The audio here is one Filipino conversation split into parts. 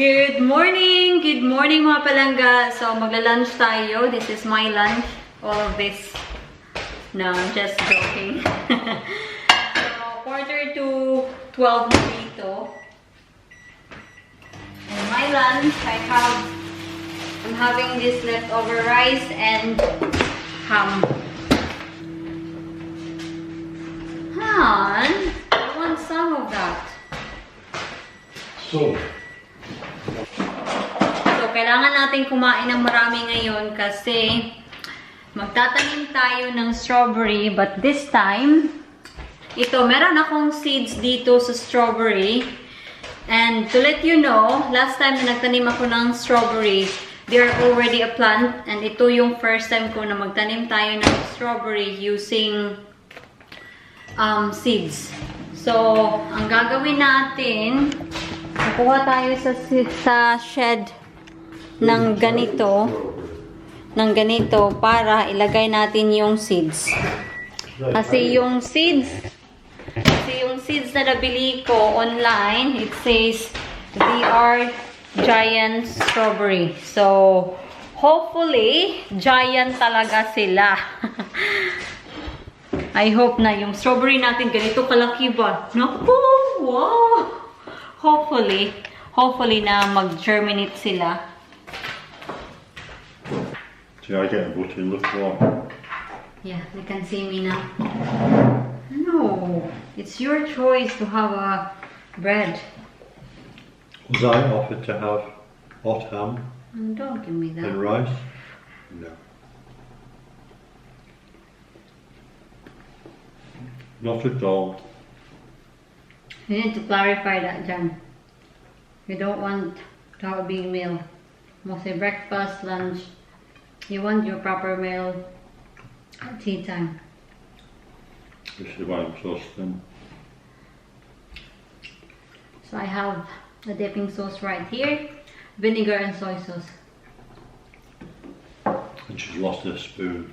Good morning! Good morning mga palangga! So, magla-lunch tayo. This is my lunch. All of this. No, I'm just joking. So, 11:45 na dito. And my lunch, I'm having this leftover rice and ham. Han, I want some of that. So, kailangan natin kumain ng marami ngayon kasi magtatanim tayo ng strawberry. But this time, meron akong seeds dito sa strawberry. And to let you know, last time na nagtanim ako ng strawberry, they are already a plant. And ito yung first time ko na magtanim tayo ng strawberry using seeds. So, ang gagawin natin, kukuha tayo sa shed ng ganito para ilagay natin yung seeds. Kasi yung seeds na nabili ko online, it says they are giant strawberry. So, hopefully, giant talaga sila. I hope na yung strawberry natin ganito kalaki ba? Naku! Wow! Hopefully na mag-germinate sila. See, I get a button, look what. Yeah, they can see me now. No, it's your choice to have a bread. Was I offered to have hot ham Don't give me that. and rice? No. Not at all. You need to clarify that, Jan. You don't want to have a big meal. Mostly breakfast, lunch. You want your proper meal at tea time. This is why I'm so thin. So I have the dipping sauce right here. Vinegar and soy sauce. And she's lost her spoon.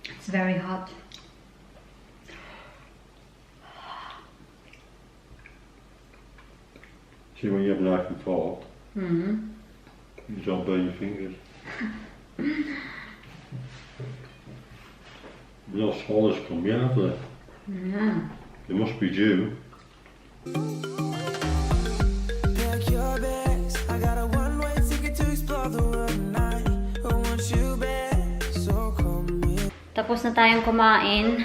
It's very hot. See, when you have a knife and fork, Mm-hmm. you don't burn your fingers. No swallows come yet, have they? Yeah. They must be due. Tapos na tayong kumain.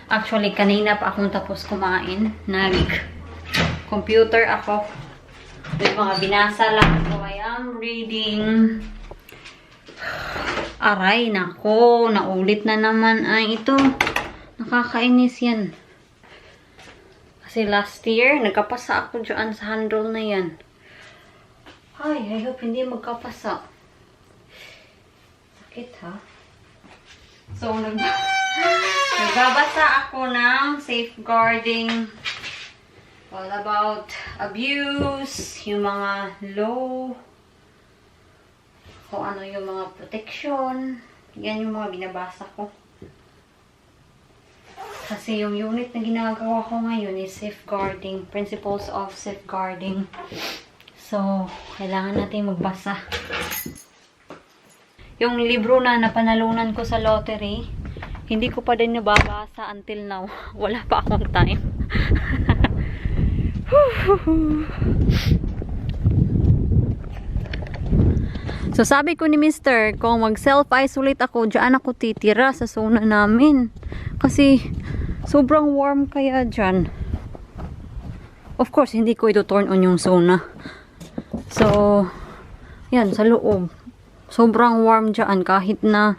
Actually, kanina pa akong tapos kumain. Nag-computer ako. May mga binasa lang. So, I am reading. Aray, nako. Naulit na naman. Ay, ito. Nakakainis yan. Kasi last year, nagkapasa ako dyan sa handle na yan. Ay, I hope hindi magkapasa. Sakit, ha? So, nagbabasa ako ng safeguarding all about abuse, yung mga law, kung ano yung mga protection. Yan yung mga binabasa ko. Kasi yung unit na ginagawa ko ngayon is safeguarding, principles of safeguarding. So, kailangan natin magbasa. Yung libro na napanalunan ko sa lottery, hindi ko pa din nababasa until now. Wala pa akong time. So, sabi ko ni Mr. kung mag-self-isolate ako, dyan ako titira sa zona namin. Kasi, sobrang warm kaya dyan. Of course, hindi ko ito turn on yung zona. So, yan, sa loob. Sobrang warm dyan. Kahit na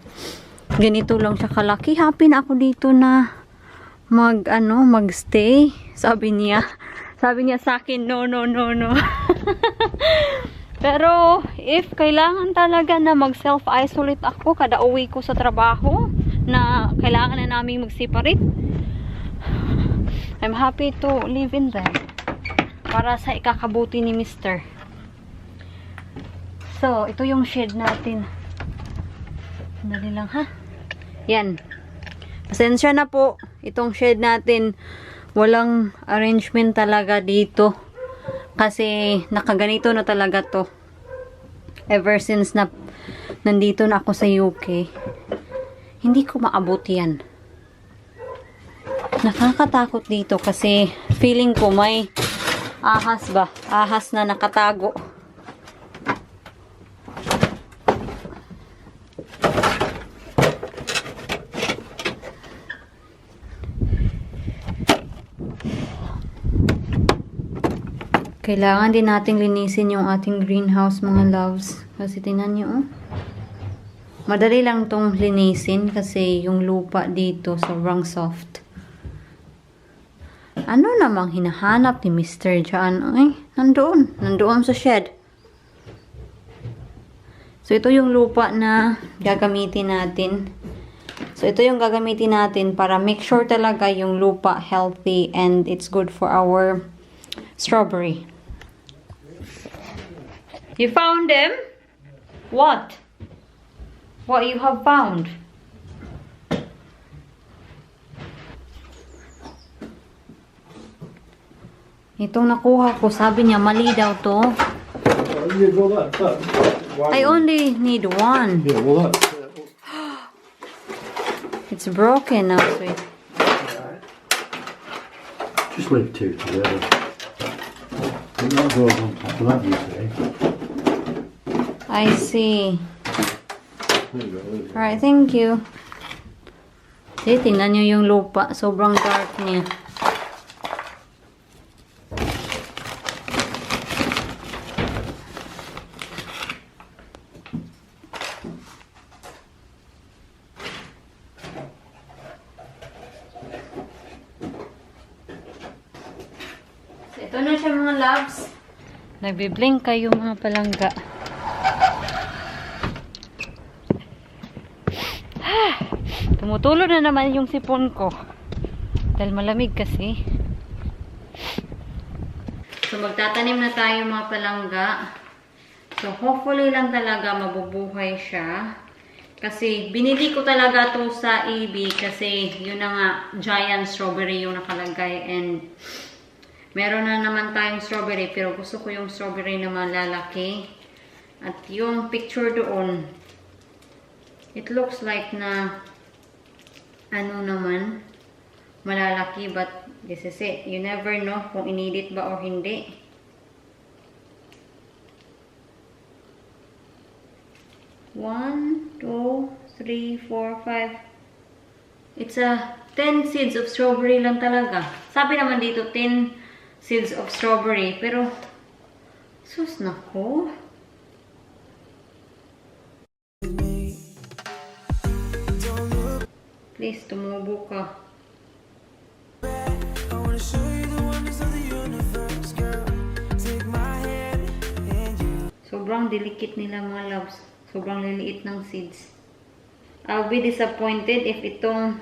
ganito lang siya kalaki. Happy na ako dito na mag-stay. Sabi niya sa akin, no. Pero, if kailangan talaga na mag-self-isolate ako kada uwi ko sa trabaho, na kailangan na namin mag-separate, I'm happy to live in there. Para sa ikakabuti ni Mr. So, ito yung shed natin. Sandali lang, ha? Yan. Pasensya na po. Itong shed natin, walang arrangement talaga dito. Kasi nakaganito na talaga to. Ever since na nandito na ako sa UK. Hindi ko maabot yan. Nakakatakot dito kasi feeling ko may ahas ba? Ahas na nakatago. Kailangan din nating linisin yung ating greenhouse, mga loves. Kasi tingnan nyo, oh. Madali lang tong linisin kasi yung lupa dito sobrang soft. Ano namang hinahanap ni Mr. John? Ay, nandoon. Nandoon sa shed. So, ito yung lupa na gagamitin natin. So, ito yung gagamitin natin para make sure talaga yung lupa healthy and it's good for our strawberry. You found them? What? What you have found? Itong nakuha ko, sabi niya mali daw to. I only need one. Yeah, well, that's It's broken now, sweet. just leave two together. It might go on top of that, you see. I see. There you go. There you go. Alright, thank you. See, tingnan nyo yung lupa. Sobrang dark niya. Ito na siya, mga loves. Nagbiblink kayo, mga palangga. Tumutulo na naman yung sipon ko. Dahil malamig kasi. So, magtatanim na tayo, mga palangga. So, hopefully lang talaga mabubuhay siya. Kasi, binili ko talaga to sa EB kasi yun na nga, giant strawberry yung nakalagay. And, meron na naman tayong strawberry, pero gusto ko yung strawberry na malalaki. At yung picture doon, it looks like na ano naman, malalaki, but this is it. You never know kung inedit ba or hindi. One, two, three, four, five. It's a 10 seeds of strawberry lang talaga. Sabi naman dito, 10 seeds of strawberry. Pero, sus nako. Please, tumubo ka. Sobrang delicate nila, mga loves. Sobrang liliit ng seeds. I'll be disappointed if itong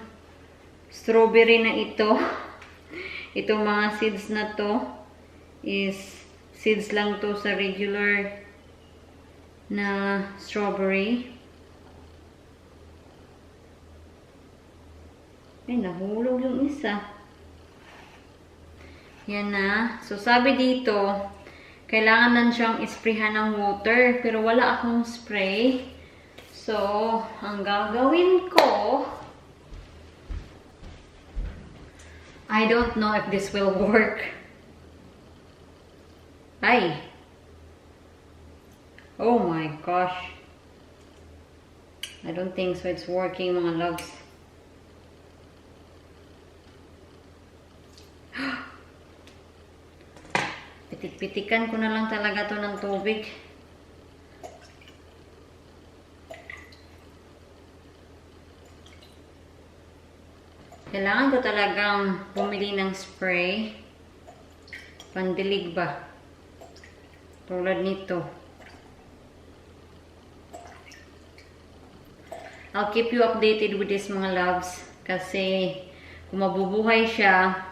strawberry na ito, itong mga seeds na to, is seeds lang to sa regular na strawberry. Ay, nahulog yung isa. Yan na. So, sabi dito, kailangan lang siyang isprayhan ng water. Pero wala akong spray. So, ang gagawin ko, I don't know if this will work. Ay. Oh my gosh. I don't think so it's working, mga loves. Pitik-pitikan ko na lang talaga to ng tubig. Kailangan ko talagang bumili ng spray. Pandilig ba? Tulad nito. I'll keep you updated with this, mga loves. Kasi kung mabubuhay siya,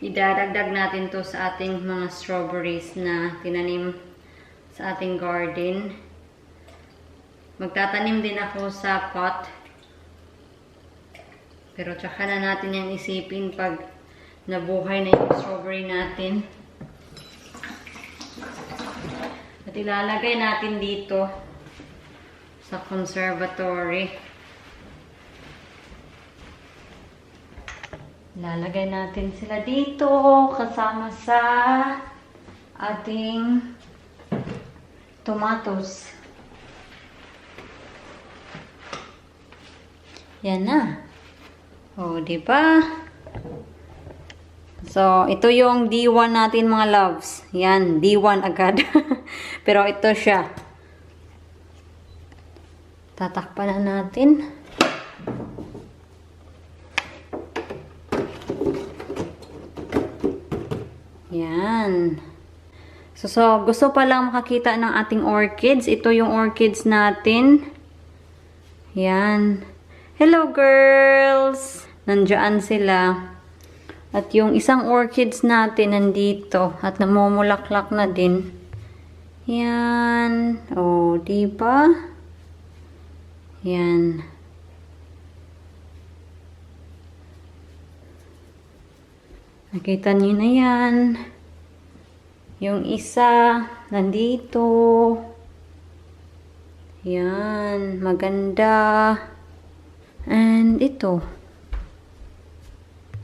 idadagdag natin to sa ating mga strawberries na tinanim sa ating garden. Magtatanim din ako sa pot. Pero tsaka na natin yung isipin pag nabuhay na yung strawberry natin. At ilalagay natin dito sa conservatory. Ilalagay natin sila dito kasama sa ating tomatoes. Yan na. O, diba? So, ito yung D1 natin mga loves. Yan, D1 agad. Pero ito siya. Tatakpan na natin. Yan. So, gusto pa lang makakita ng ating orchids. Ito yung orchids natin. Yan. Hello, girls! Nandiyan sila. At yung isang orchids natin nandito. At namumulaklak na din. Yan. O, diba? Yan. Nakita niyo na yan. Yung isa, nandito. Yan. Maganda. And ito.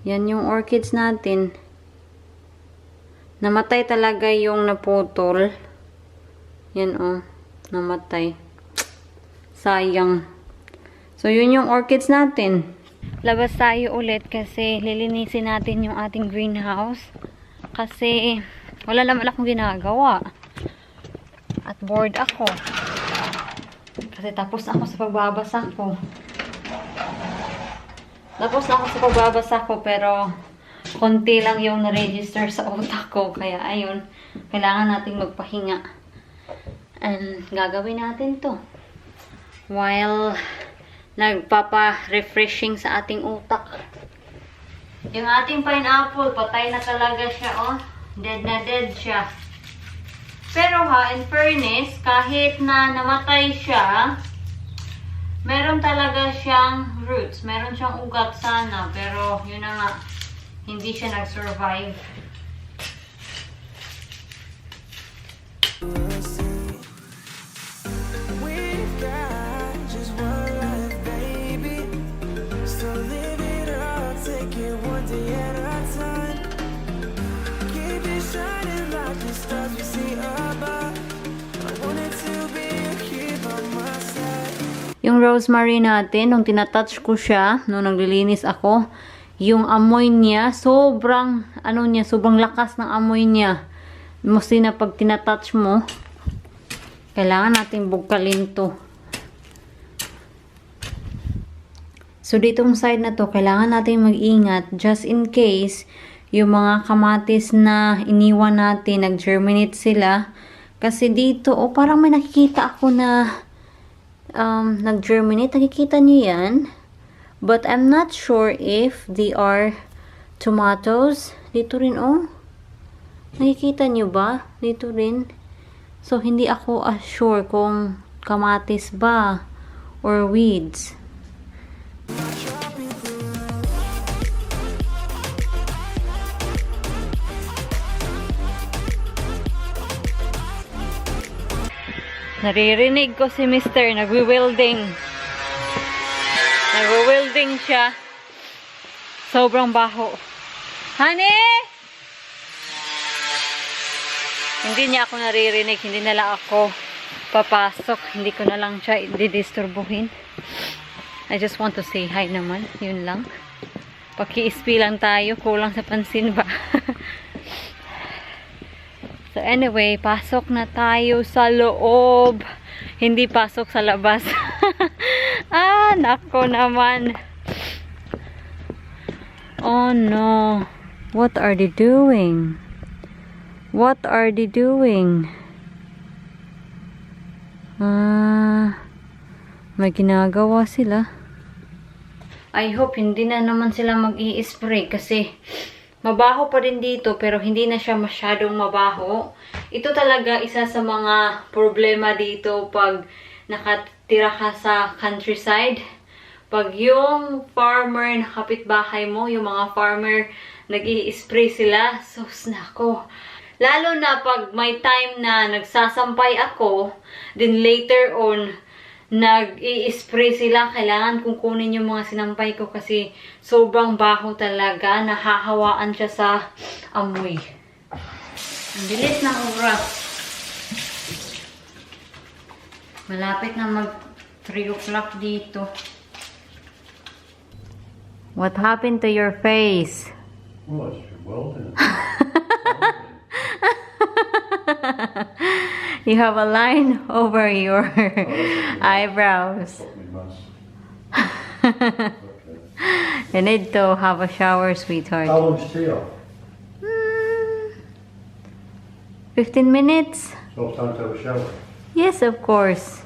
Yan yung orchids natin. Namatay talaga yung naputol. Yan oh. Namatay. Sayang. So, yun yung orchids natin. Labas tayo ulit kasi lilinisin natin yung ating greenhouse. Kasi wala naman akong ginagawa. At bored ako. Kasi tapos ako sa pagbabasa ko. Tapos ako sa pagbabasa ko pero konti lang yung na-register sa utak ko. Kaya ayun, kailangan nating magpahinga. And gagawin natin to. While nagpapa-refreshing sa ating utak. Yung ating pineapple, patay na talaga siya, oh. Dead na dead siya. Pero ha, in fairness, kahit na namatay siya, meron talaga siyang roots. Meron siyang ugat sana. Pero, yun na nga, hindi siya nag-survive. Yung rosemary natin, nung tinatouch ko siya, nung naglilinis ako, yung amoy niya, sobrang, sobrang lakas ng amoy niya. Mostly na pag tinatouch mo, kailangan natin bugkalin to. So, ditong side na to, kailangan natin mag-ingat just in case yung mga kamatis na iniwan natin, nag-germinate sila. Kasi dito, parang may nakikita ako na nag-germinate. Nakikita niyo yan? But I'm not sure if they are tomatoes. Dito rin, oh. Nakikita niyo ba? Dito rin. So, hindi ako sure kung kamatis ba or weeds. Naririnig ko si Mr. Nagwi-welding. Nagwi-welding siya. Sobrang baho. Honey! Hindi niya ako naririnig. Hindi na lang ako papasok. Hindi ko na lang siya didisturbuhin. I just want to say hi naman. Yun lang. Paki-ispi lang tayo. Kulang sa pansin ba? So anyway, pasok na tayo sa loob. Hindi pasok sa labas. Nako naman. Oh no. What are they doing? What are they doing? May ginagawa sila. I hope hindi na naman sila mag-i-spray kasi mabaho pa rin dito, pero hindi na siya masyadong mabaho. Ito talaga isa sa mga problema dito pag nakatira ka sa countryside. pag yung farmer na kapitbahay mo, yung mga farmer, nag-i-spray sila, sus nako. Lalo na pag may time na nagsasampay ako, then later on, nag-i-spray sila, kailangan kong kunin yung mga sinampay ko kasi sobrang baho talaga, nahahawaan siya sa amoy. Ang bilis ng oras. Malapit na mag 3 o'clock dito. What happened to your face? Well, it's well then. You have a line over your eyebrows. Okay. You need to have a shower, sweetheart. How long's tea off? 15 minutes? So it's time to have a shower. Yes, of course.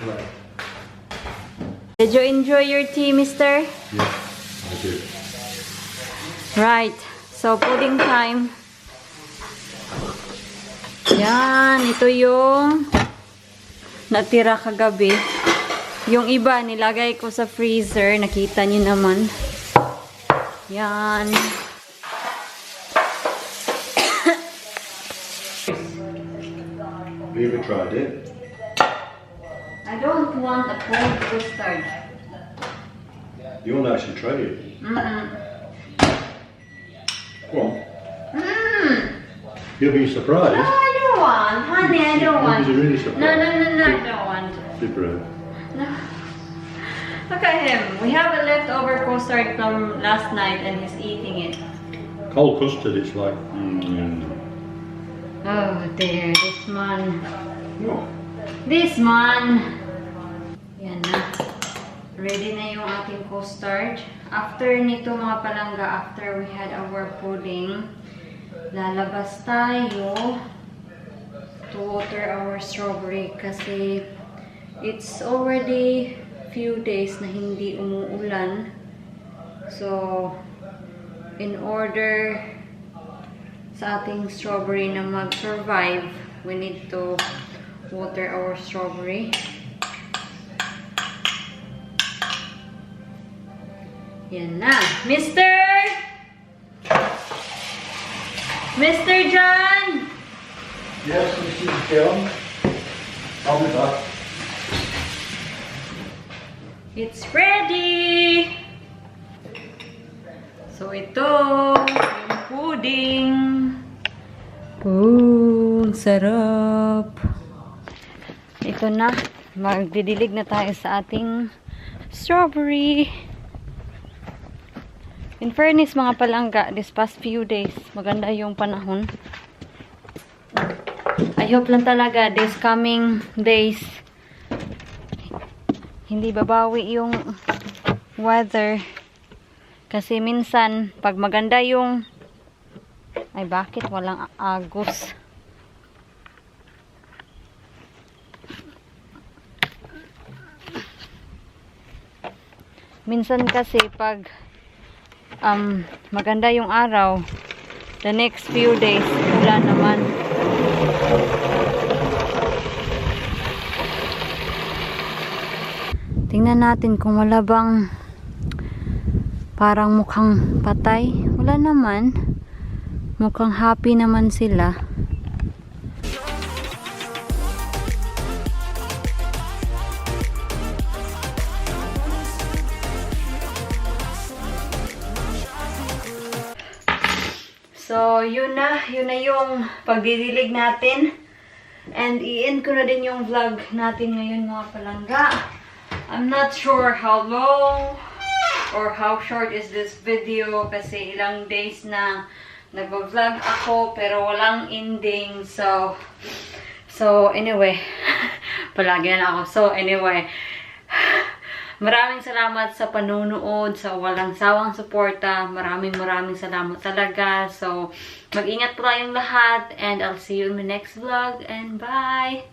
Right. Did you enjoy your tea, mister? Yeah, I do. Right. So, pudding time. Yan. Ito yung natira kagabi. Yung iba, nilagay ko sa freezer. Nakita niyo naman. Yan. Have you ever tried it? I don't want a cold custard. You want to actually try it? Go on. You'll be surprised. No, I don't want. Honey, I don't want. You'll be really surprised. No, I don't want. Super. No. Look at him. We have a leftover custard from last night and he's eating it. Cold custard, it's like... Oh dear, this man. Oh. This man. Yan na. Ready na yung ating custard. After nito mga palangga, after we had our pudding, lalabas tayo to water our strawberry kasi it's already few days na hindi umuulan. So, in order sa ating strawberry na mag-survive, we need to water our strawberry. Yan na. Mr. John! Yes, Mrs. John. I'll be back. It's ready! So ito, yung pudding. Oh, sarap. Ito na, magdidilig na tayo sa ating strawberry. In fairness mga palangga, this past few days, maganda yung panahon. I hope lang talaga this coming days, hindi babawi yung weather. Kasi minsan, pag maganda yung... Ay, bakit walang agos? Minsan kasi, pag maganda yung araw, the next few days, wala naman. Tingnan natin kung wala bang parang mukhang patay. Wala naman. Mukhang happy naman sila. So, yun na yung pagdidilig natin. And i-end ko na din yung vlog natin ngayon mga palangga. I'm not sure how long or how short is this video kasi ilang days na nag-vlog ako pero walang ending. So anyway, palagi na ako. So anyway, maraming salamat sa panunood, sa walang sawang suporta. Maraming salamat talaga. So, mag-ingat po tayong lahat and I'll see you in my next vlog and bye!